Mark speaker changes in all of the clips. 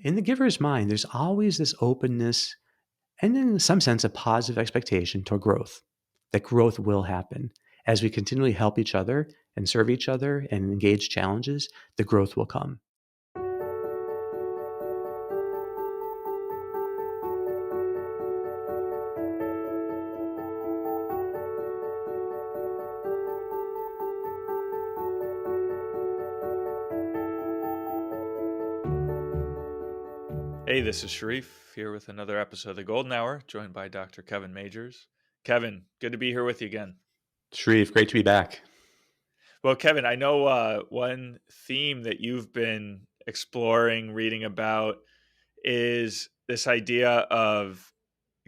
Speaker 1: in the giver's mind, there's always this openness and in some sense a positive expectation toward growth, that growth will happen. As we continually help each other and serve each other and engage challenges, the growth will come.
Speaker 2: Hey, this is Sharif here with another episode of the Golden Hour, joined by Dr. Kevin Majors. Kevin, good to be here with you again.
Speaker 1: Sharif, great to be back.
Speaker 2: Well, Kevin, I know one theme that you've been exploring, reading about, is this idea of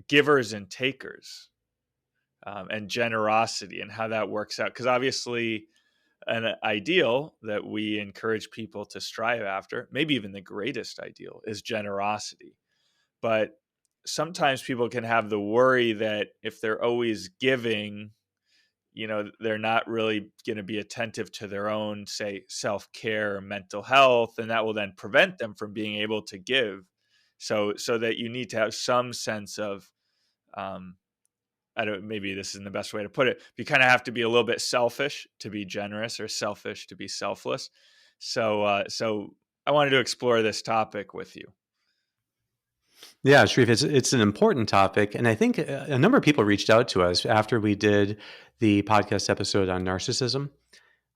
Speaker 2: givers and takers and generosity and how that works out. Because obviously, an ideal that we encourage people to strive after, maybe even the greatest ideal, is generosity. But sometimes people can have the worry that if they're always giving, they're not really going to be attentive to their own, say, self-care or mental health, and that will then prevent them from being able to give. So that you need to have some sense of, um, I don't, maybe this isn't the best way to put it. You kind of have to be a little bit selfish to be generous, or selfish to be selfless. So I wanted to explore this topic with you.
Speaker 1: Yeah, Sharif, it's an important topic, and I think a number of people reached out to us after we did the podcast episode on narcissism,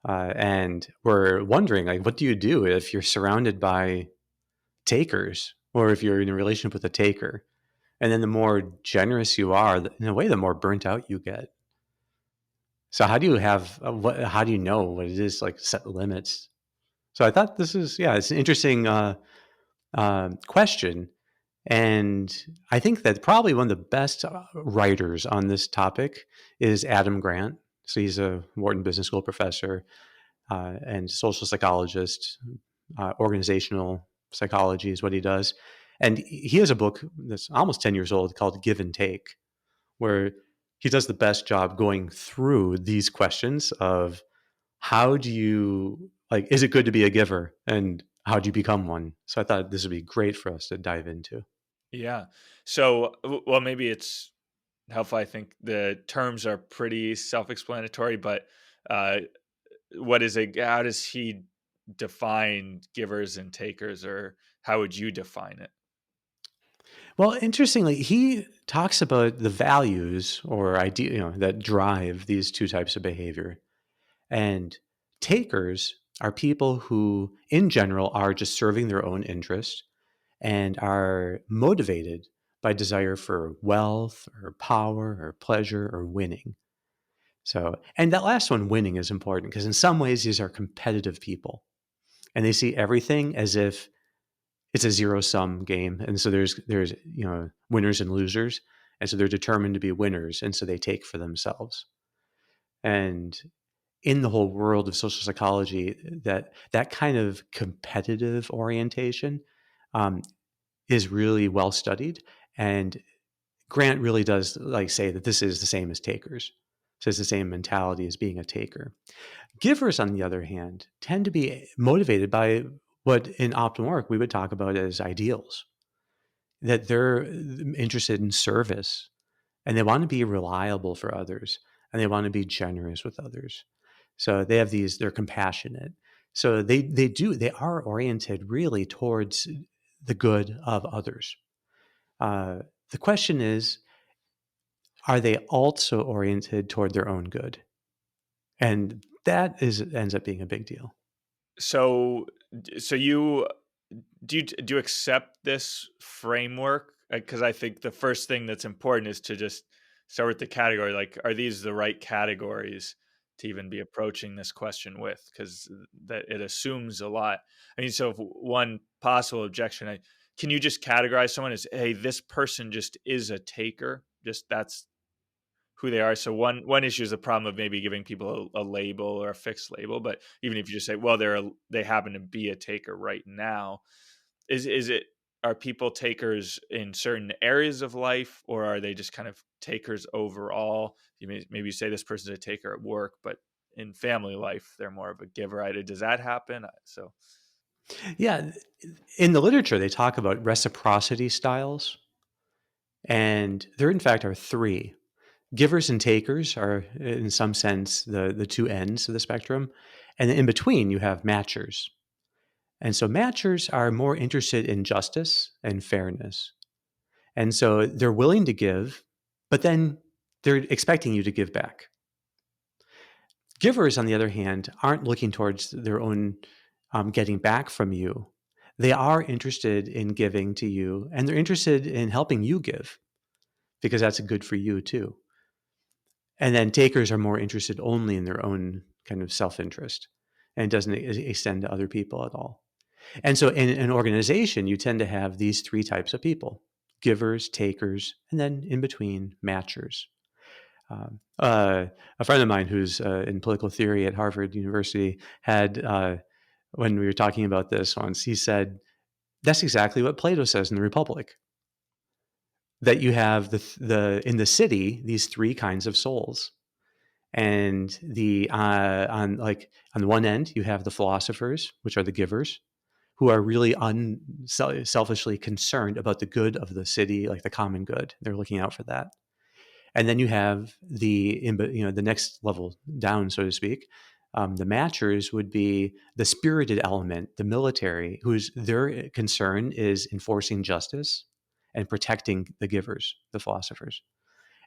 Speaker 1: and were wondering, like, what do you do if you're surrounded by takers, or if you're in a relationship with a taker? And then the more generous you are, in a way, the more burnt out you get. So how do you have how do you know what it is, like, set limits? So I thought it's an interesting question. And I think that probably one of the best writers on this topic is Adam Grant. So he's a Wharton Business School professor and social psychologist. Organizational psychology is what he does. And he has a book that's almost 10 years old called Give and Take, where he does the best job going through these questions of how do you, like, is it good to be a giver? And how do you become one? So I thought this would be great for us to dive into.
Speaker 2: Yeah. So, well, maybe it's helpful. I think the terms are pretty self-explanatory, but uh, what is it? How does he define givers and takers, or how would you define it?
Speaker 1: Well, interestingly, he talks about the values or idea, that drive these two types of behavior. And takers are people who, in general, are just serving their own interest and are motivated by desire for wealth or power or pleasure or winning. So, and that last one, winning, is important because in some ways these are competitive people and they see everything as if it's a zero sum game. And so there's winners and losers. And so they're determined to be winners. And so they take for themselves. And in the whole world of social psychology, that kind of competitive orientation um, is really well studied. And Grant really does, like, say that this is the same as takers. So it's the same mentality as being a taker. Givers, on the other hand, tend to be motivated by what in OptimalWork we would talk about as ideals, that they're interested in service and they want to be reliable for others and they want to be generous with others. So they have they're compassionate. So they are oriented really towards the good of others. Uh, the question is, are they also oriented toward their own good? And that ends up being a big deal.
Speaker 2: So, so you do you accept this framework? Because I think the first thing that's important is to just start with the category. Like, are these the right categories to even be approaching this question with? Because that it assumes a lot. I mean, so if one possible objection, can you just categorize someone as, hey, this person just is a taker? Just that's who they are. So one issue is the problem of maybe giving people a label or a fixed label. But even if you just say, well, they happen to be a taker right now, is it, are people takers in certain areas of life, or are they just kind of takers overall? Maybe you say this person's a taker at work, but in family life they're more of a giver. Does that happen? So
Speaker 1: Yeah, in the literature, they talk about reciprocity styles, and there, in fact, are three. Givers and takers are, in some sense, the two ends of the spectrum. And in between, you have matchers. And so matchers are more interested in justice and fairness. And so they're willing to give, but then they're expecting you to give back. Givers, on the other hand, aren't looking towards their own getting back from you. They are interested in giving to you, and they're interested in helping you give because that's good for you too. And then takers are more interested only in their own kind of self interest and doesn't extend to other people at all. And so in an organization, you tend to have these three types of people: givers, takers, and then in between, matchers. A friend of mine who's in political theory at Harvard University had, when we were talking about this once, he said, that's exactly what Plato says in the Republic, that you have in the city, these three kinds of souls. And on the one end, you have the philosophers, which are the givers, who are really selfishly concerned about the good of the city, like the common good. They're looking out for that. And then you have the next level down, so to speak. The matchers would be the spirited element, the military, whose their concern is enforcing justice and protecting the givers, the philosophers.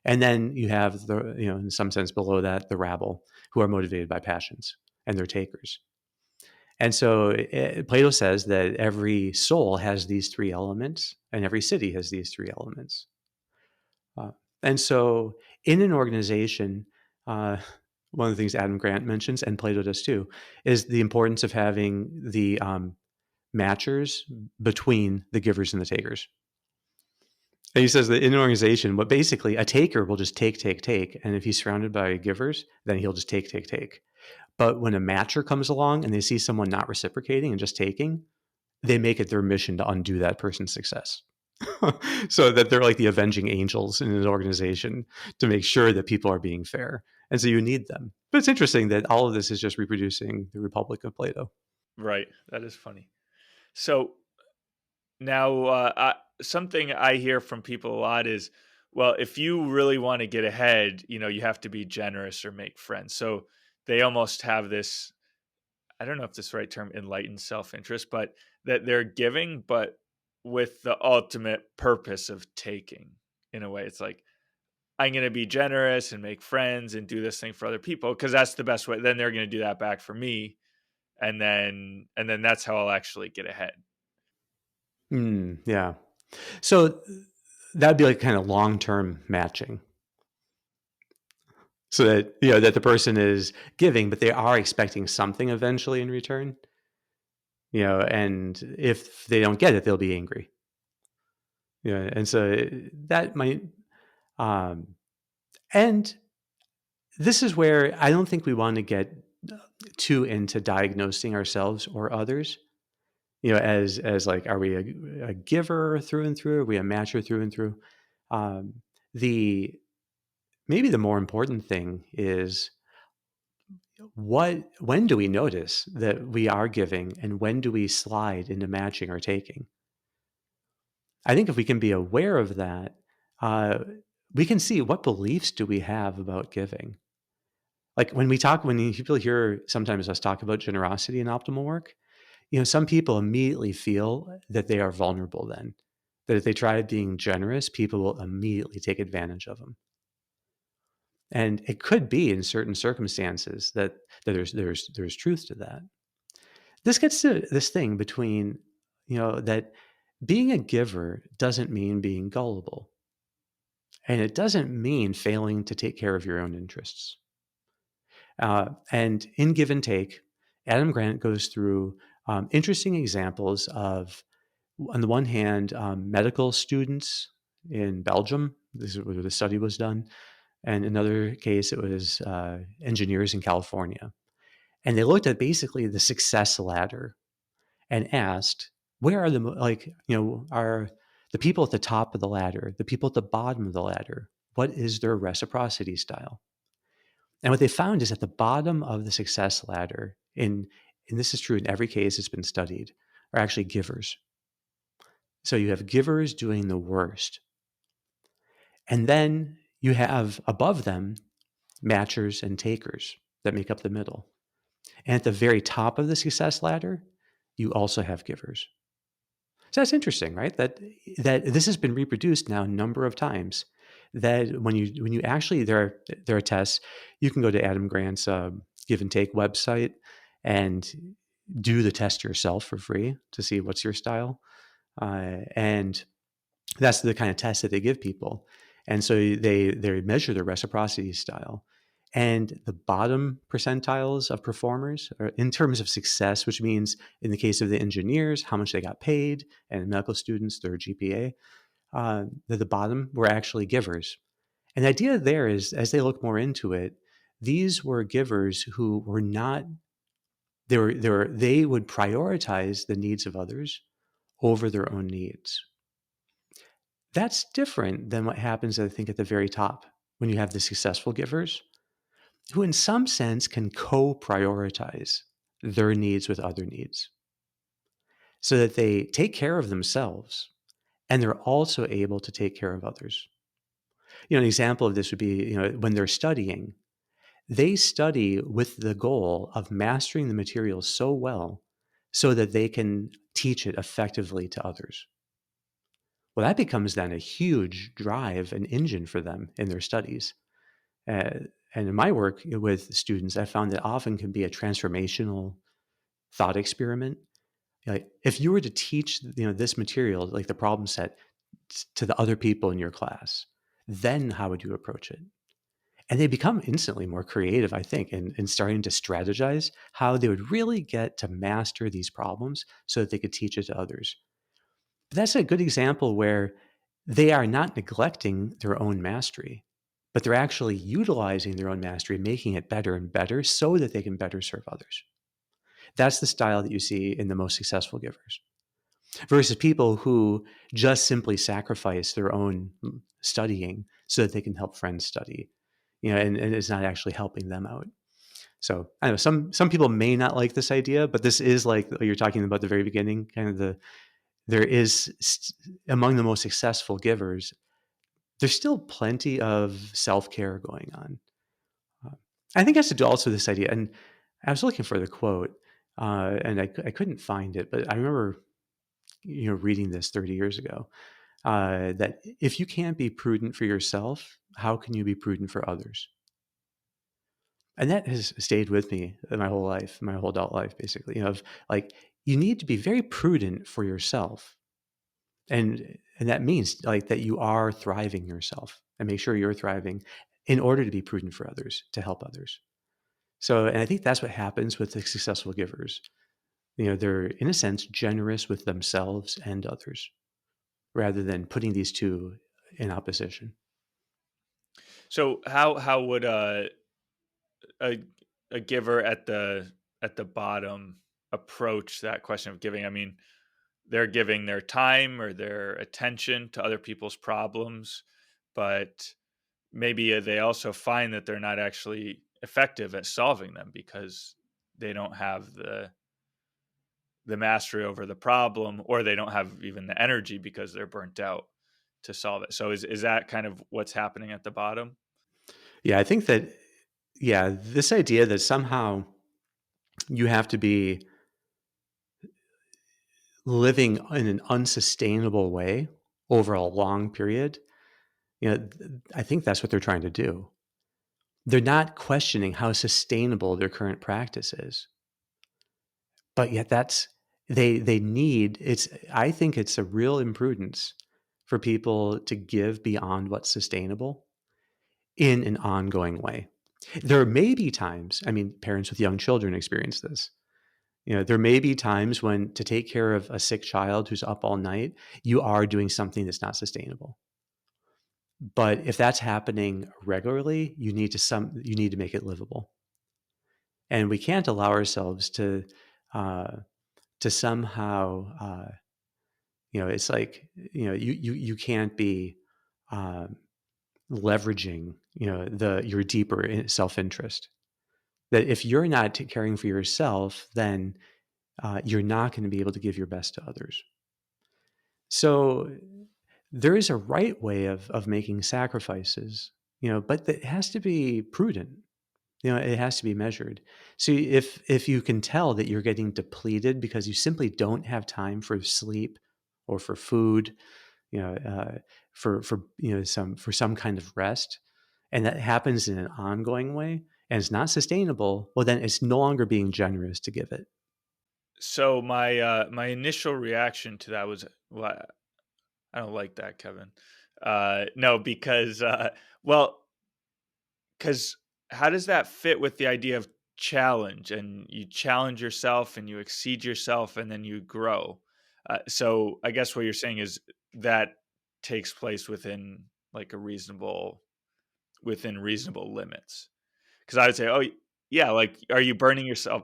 Speaker 1: And then you have in some sense below that, the rabble, who are motivated by passions, and they're takers. And so Plato says that every soul has these three elements, and every city has these three elements. Uh, and so in an organization, uh, one of the things Adam Grant mentions, and Plato does too, is the importance of having the matchers between the givers and the takers. And he says that in an organization, what basically a taker will just take, take, take. And if he's surrounded by givers, then he'll just take, take, take. But when a matcher comes along and they see someone not reciprocating and just taking, they make it their mission to undo that person's success. So that they're like the avenging angels in an organization to make sure that people are being fair. And so you need them. But it's interesting that all of this is just reproducing the Republic of Plato.
Speaker 2: Right. That is funny. So now, something I hear from people a lot is, well, if you really want to get ahead, you have to be generous or make friends. So they almost have this, I don't know if this is the right term, enlightened self interest, but that they're giving, but with the ultimate purpose of taking. In a way, it's like, I'm going to be generous and make friends and do this thing for other people because that's the best way. Then they're going to do that back for me, and then that's how I'll actually get ahead.
Speaker 1: Yeah. So that'd be like kind of long-term matching. So that that the person is giving, but they are expecting something eventually in return. And if they don't get it, they'll be angry. And so that might, um, and this is where I don't think we want to get too into diagnosing ourselves or others. As like, are we a giver through and through? Are we a matcher through and through? Um, the Maybe the more important thing is when do we notice that we are giving, and when do we slide into matching or taking? I think if we can be aware of that, uh, we can see what beliefs do we have about giving. Like when people hear sometimes us talk about generosity and optimal work, some people immediately feel that they are vulnerable then. That if they try being generous, people will immediately take advantage of them. And it could be in certain circumstances that there's truth to that. This gets to this thing between, that being a giver doesn't mean being gullible. And it doesn't mean failing to take care of your own interests. And in Give and Take, Adam Grant goes through interesting examples of, on the one hand, medical students in Belgium. This is where the study was done. And in another case, it was engineers in California. And they looked at basically the success ladder and asked, where are are the people at the top of the ladder, the people at the bottom of the ladder, what is their reciprocity style? And what they found is at the bottom of the success ladder, and this is true in every case it's been studied, are actually givers. So you have givers doing the worst. And then you have above them matchers and takers that make up the middle. And at the very top of the success ladder, you also have givers. So that's interesting, right? That this has been reproduced now a number of times. That when you actually there are tests, you can go to Adam Grant's Give and Take website and do the test yourself for free to see what's your style. And that's the kind of test that they give people. And so they measure their reciprocity style. And the bottom percentiles of performers are in terms of success, which means in the case of the engineers, how much they got paid, and medical students, their GPA, the bottom were actually givers. And the idea there is, as they look more into it, these were givers who were not, they would prioritize the needs of others over their own needs. That's different than what happens, I think, at the very top when you have the successful givers who, in some sense, can co prioritize their needs with other needs so that they take care of themselves and they're also able to take care of others. An example of this would be, when they're studying, they study with the goal of mastering the material so well so that they can teach it effectively to others. Well, that becomes then a huge drive and engine for them in their studies. And in my work with students, I found that often can be a transformational thought experiment. Like if you were to teach, this material, like the problem set, to the other people in your class, then how would you approach it? And they become instantly more creative, I think, in starting to strategize how they would really get to master these problems so that they could teach it to others. But that's a good example where they are not neglecting their own mastery, but they're actually utilizing their own mastery, making it better and better so that they can better serve others. That's the style that you see in the most successful givers versus people who just simply sacrifice their own studying so that they can help friends study, and it's not actually helping them out. So I know some people may not like this idea, but this is like you're talking about the very beginning, kind of there is among the most successful givers, there's still plenty of self-care going on. Uh, I think it has to do also this idea, and I was looking for the quote, and I couldn't find it, but I remember reading this 30 years ago, that if you can't be prudent for yourself, how can you be prudent for others? And that has stayed with me my whole life, my whole adult life, basically. Of like, you need to be very prudent for yourself, and that means like that you are thriving yourself, and make sure you're thriving in order to be prudent for others, to help others. So, and I think that's what happens with the successful givers. They're in a sense generous with themselves and others, rather than putting these two in opposition.
Speaker 2: So how would a a giver at the bottom approach that question of giving? I mean, they're giving their time or their attention to other people's problems, but maybe they also find that they're not actually effective at solving them because they don't have the mastery over the problem, or they don't have even the energy because they're burnt out to solve it. So is that kind of what's happening at the bottom?
Speaker 1: Yeah, I think that, yeah, this idea that somehow you have to be living in an unsustainable way over a long period, I think that's what they're trying to do. They're not questioning how sustainable their current practice is, but yet they need it's. I think it's a real imprudence for people to give beyond what's sustainable in an ongoing way. There may be times, I mean, parents with young children experience this. There may be times when to take care of a sick child who's up all night, you are doing something that's not sustainable. But if that's happening regularly, you need to make it livable. And we can't allow ourselves uh, to somehow, it's like, you can't be um, leveraging, your deeper self interest. That if you're not caring for yourself, then you're not going to be able to give your best to others. So there is a right way of making sacrifices, but it has to be prudent. It has to be measured. So if you can tell that you're getting depleted because you simply don't have time for sleep or for food, you know, for some kind of rest, and that happens in an ongoing way, and it's not sustainable, well, then it's no longer being generous to give it.
Speaker 2: So my initial reaction to that was, "Well, I don't like that, Kevin." No, because well, because how does that fit with the idea of challenge? And you challenge yourself and you exceed yourself and then you grow. So I guess what you're saying is that takes place within like a reasonable within reasonable limits. Because I would say, oh yeah, like are you burning yourself?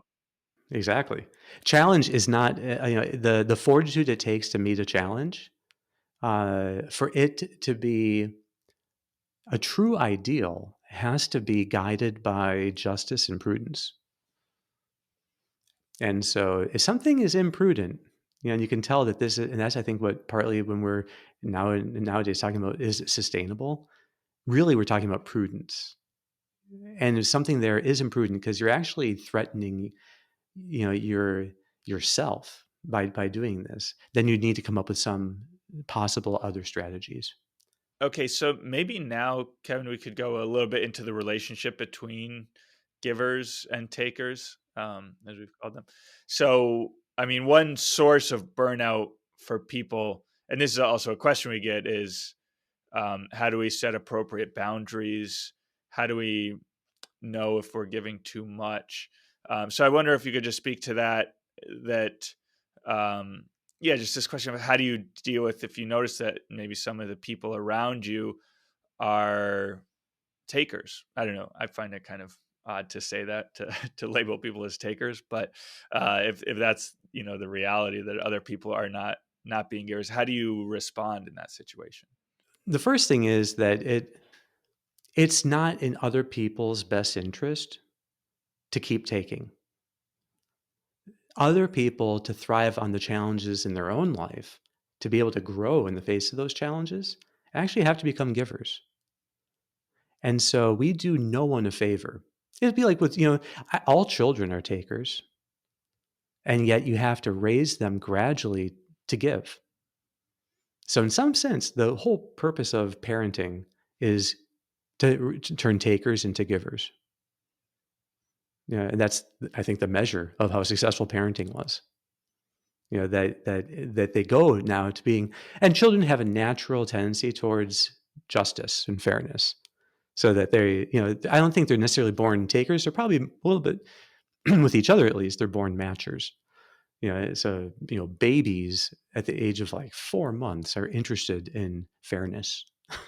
Speaker 1: Exactly. Challenge is not the fortitude it takes to meet a challenge. For it to be a true ideal has to be guided by justice and prudence. And so if something is imprudent, and you can tell that this is, and that's I think what partly when we're nowadays talking about is it sustainable, really we're talking about prudence. And if something there is imprudent because you're actually threatening, yourself by doing this, then you need to come up with some possible other strategies.
Speaker 2: Okay, so maybe now, Kevin, we could go a little bit into the relationship between givers and takers, as we've called them. So, I mean, one source of burnout for people, and this is also a question we get, is how do we set appropriate boundaries? How do we know if we're giving too much? So, I wonder if you could just speak to that. That yeah, just this question of how do you deal with if you notice that maybe some of the people around you are takers. I don't know. I find it kind of odd to say that to to label people as takers, but if that's the reality that other people are not being givers, how do you respond in that situation?
Speaker 1: The first thing is that it's not in other people's best interest to keep taking. Other people to thrive on the challenges in their own life, to be able to grow in the face of those challenges, actually have to become givers. And so we do no one a favor. It'd be like with, all children are takers, and yet you have to raise them gradually to give. So, in some sense, the whole purpose of parenting is to turn takers into givers. Yeah, and that's, I think, the measure of how successful parenting was. That they go now to being, and children have a natural tendency towards justice and fairness, so that I don't think they're necessarily born takers. They're probably a little bit with each other at least. They're born matchers. So babies at the age of like 4 months are interested in fairness.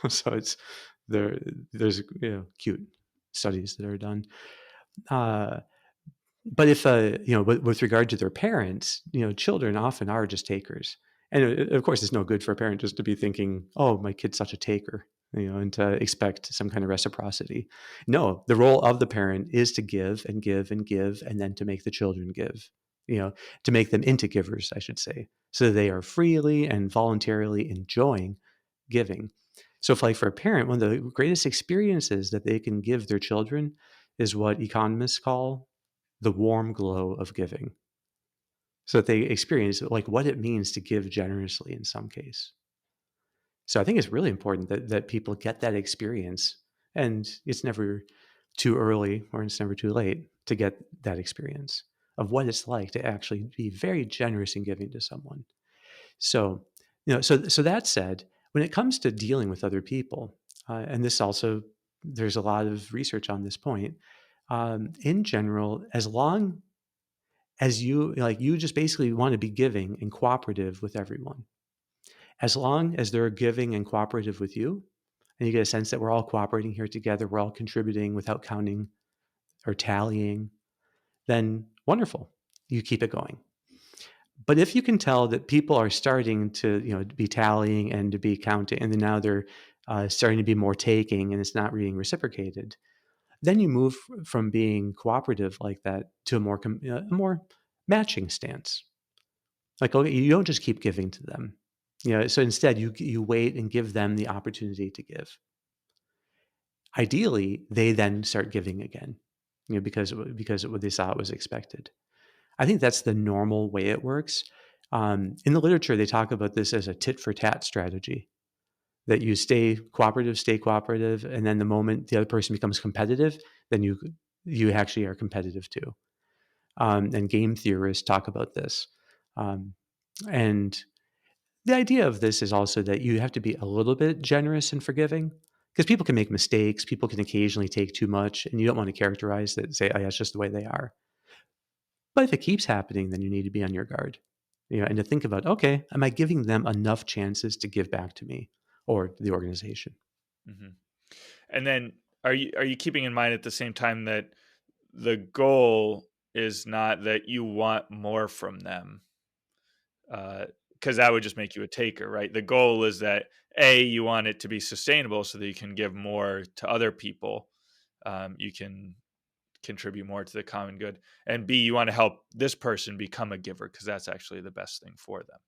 Speaker 1: So there. There's cute studies that are done. Uh, but if with regard to their parents, children often are just takers, and of course, it's no good for a parent just to be thinking, "Oh, my kid's such a taker," and to expect some kind of reciprocity. No, the role of the parent is to give and give and give, and then to make the children give. To make them into givers, I should say, so they are freely and voluntarily enjoying giving. So, if like for a parent, one of the greatest experiences that they can give their children is what economists call the warm glow of giving, so that they experience like what it means to give generously in some case. So I think it's really important that people get that experience, and it's never too early or it's never too late to get that experience of what it's like to actually be very generous in giving to someone. So, so that said, when it comes to dealing with other people, and this also, there's a lot of research on this point. In general, as long as you just basically want to be giving and cooperative with everyone, as long as they're giving and cooperative with you, and you get a sense that we're all cooperating here together, we're all contributing without counting or tallying, then wonderful, you keep it going. But if you can tell that people are starting to be tallying and to be counting, and then now they're starting to be more taking and it's not being reciprocated, then you move from being cooperative like that to a more matching stance. Like, okay, you don't just keep giving to them. So instead you wait and give them the opportunity to give. Ideally, they then start giving again, because what they saw it was expected. I think that's the normal way it works. In the literature, they talk about this as a tit for tat strategy, that you stay cooperative, and then the moment the other person becomes competitive, then you actually are competitive too. And game theorists talk about this. Um, and the idea of this is also that you have to be a little bit generous and forgiving, because people can make mistakes. People can occasionally take too much, and you don't want to characterize that, say, oh, yeah, it's just the way they are. But if it keeps happening, then you need to be on your guard, and to think about, okay, am I giving them enough chances to give back to me or the organization?
Speaker 2: Mhm. And then are you keeping in mind at the same time that the goal is not that you want more from them, because that would just make you a taker, right? The goal is that you want it to be sustainable so that you can give more to other people. You can contribute more to the common good, and B, you want to help this person become a giver because that's actually the best thing for them.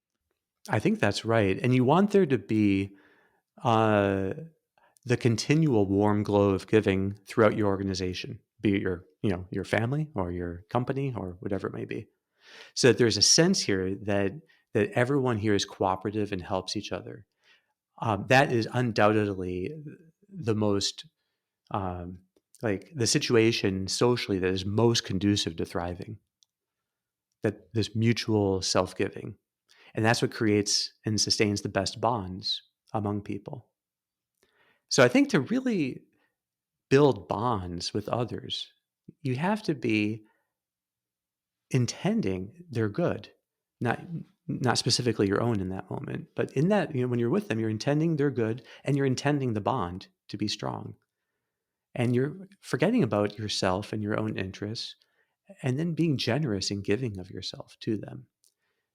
Speaker 1: I think that's right. And you want there to be uh, the continual warm glow of giving throughout your organization, be it your family or your company or whatever it may be. So that there's a sense here that everyone here is cooperative and helps each other. That is undoubtedly the most like the situation socially that is most conducive to thriving. That this mutual self giving, and that's what creates and sustains the best bonds among people. So I think to really build bonds with others, you have to be intending their good, not not specifically your own in that moment, but in that, when you're with them, you're intending their good and you're intending the bond to be strong. And you're forgetting about yourself and your own interests, and then being generous in giving of yourself to them.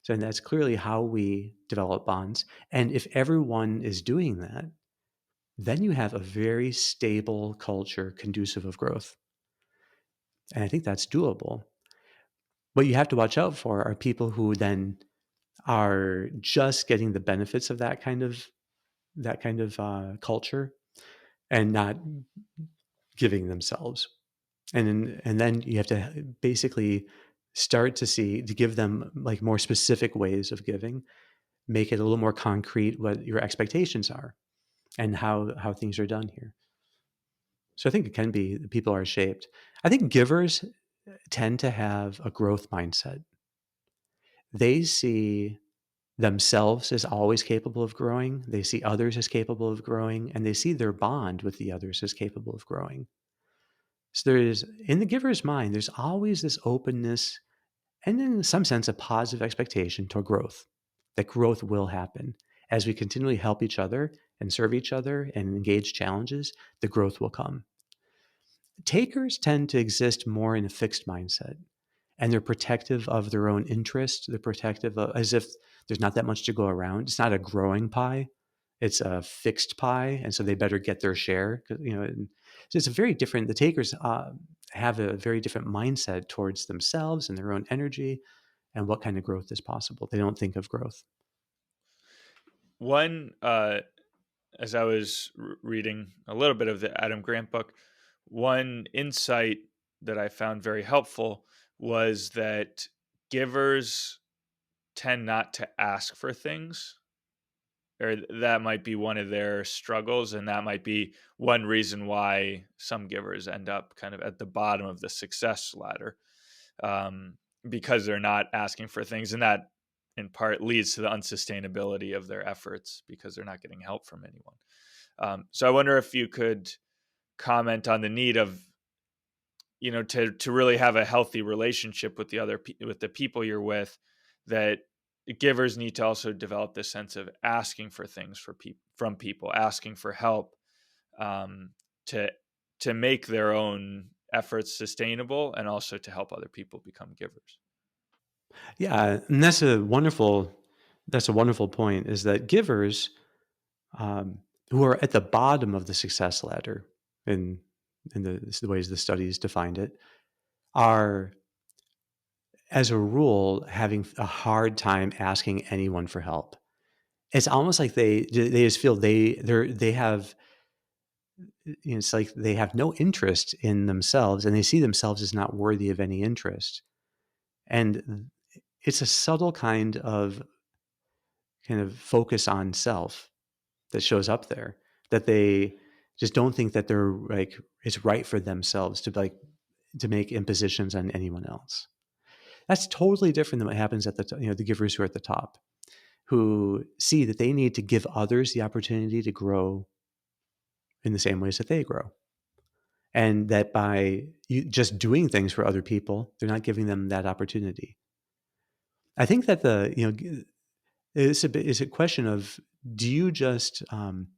Speaker 1: So, and that's clearly how we develop bonds. And if everyone is doing that, then you have a very stable culture conducive of growth. And I think that's doable. What you have to watch out for are people who then are just getting the benefits of that kind of culture and not giving themselves. And then you have to basically start to give them like more specific ways of giving, make it a little more concrete what your expectations are and how things are done here. So I think it can be people are shaped. I think givers tend to have a growth mindset. They see themselves as always capable of growing. They see others as capable of growing, and they see their bond with the others as capable of growing. So there's, in the giver's mind, there's always this openness and, in some sense, a positive expectation toward growth, that growth will happen. As we continually help each other and serve each other and engage challenges, the growth will come. Takers tend to exist more in a fixed mindset, and they're protective of their own interests. They're protective of, as if there's not that much to go around. It's not a growing pie; it's a fixed pie, and so they better get their share. And so it's a very different. The takers have a very different mindset towards themselves and their own energy and what kind of growth is possible. They don't think of growth.
Speaker 2: One, as I was reading a little bit of the Adam Grant book, one insight that I found very helpful was that givers tend not to ask for things, or that might be one of their struggles, and that might be one reason why some givers end up kind of at the bottom of the success ladder, um, because they're not asking for things, and that in part leads to the unsustainability of their efforts because they're not getting help from anyone. So I wonder if you could comment on the need of, to really have a healthy relationship with with the people you're with, that givers need to also develop this sense of asking for things from people, asking for help, um, to make their own efforts sustainable and also to help other people become givers.
Speaker 1: Yeah, and that's a wonderful point. Is that givers um, who are at the bottom of the success ladder, in the ways the studies defined it, are as a rule, having a hard time asking anyone for help. It's almost like they just feel they have, it's like they have no interest in themselves, and they see themselves as not worthy of any interest. And it's a subtle kind of focus on self that shows up there, that they just don't think that they're like it's right for themselves to make impositions on anyone else. That's totally different than what happens at the givers who are at the top, who see that they need to give others the opportunity to grow in the same ways that they grow. And that by just doing things for other people, they're not giving them that opportunity. I think that it's a question of, do you just, when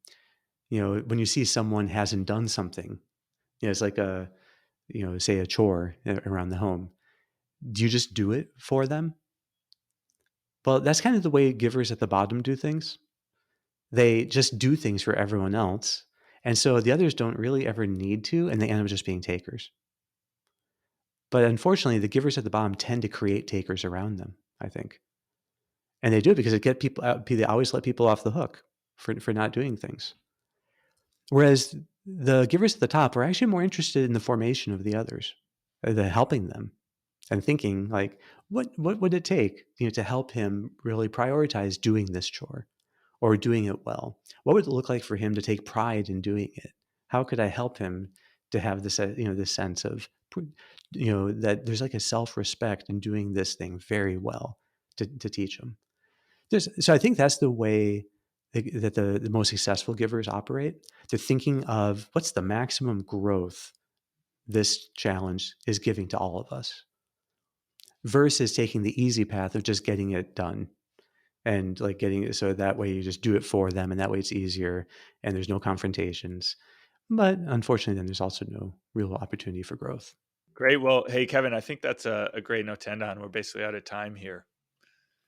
Speaker 1: you see someone hasn't done something, it's like say a chore around the home. Do you just do it for them? Well, that's kind of the way givers at the bottom do things. They just do things for everyone else. And so the others don't really ever need to, and they end up just being takers. But unfortunately, the givers at the bottom tend to create takers around them, I think. And they do it because they always let people off the hook for not doing things. Whereas the givers at the top are actually more interested in the formation of the others, the helping them, and thinking like, what would it take, to help him really prioritize doing this chore or doing it well? What would it look like for him to take pride in doing it? How could I help him to have this sense of, that there's like a self-respect in doing this thing very well to teach him. So I think that's the way that the most successful givers operate. They're thinking of what's the maximum growth this challenge is giving to all of us, versus taking the easy path of just getting it done and like getting it so that way you just do it for them and that way it's easier and there's no confrontations. But unfortunately, then there's also no real opportunity for growth.
Speaker 2: Great. Well, hey, Kevin, I think that's a great note to end on. We're basically out of time here.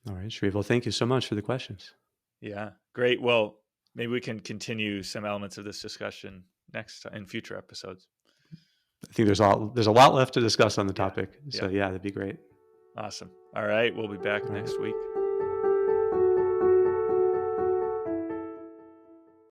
Speaker 1: All right, Shreve. Well, thank you so much for the questions.
Speaker 2: Yeah. Great. Well, maybe we can continue some elements of this discussion next in future episodes.
Speaker 1: I think there's a lot left to discuss on the
Speaker 2: Yeah.
Speaker 1: topic. So
Speaker 2: Yeah.
Speaker 1: yeah, that'd be great.
Speaker 2: Awesome. All right. We'll be back
Speaker 1: All right.
Speaker 2: next week.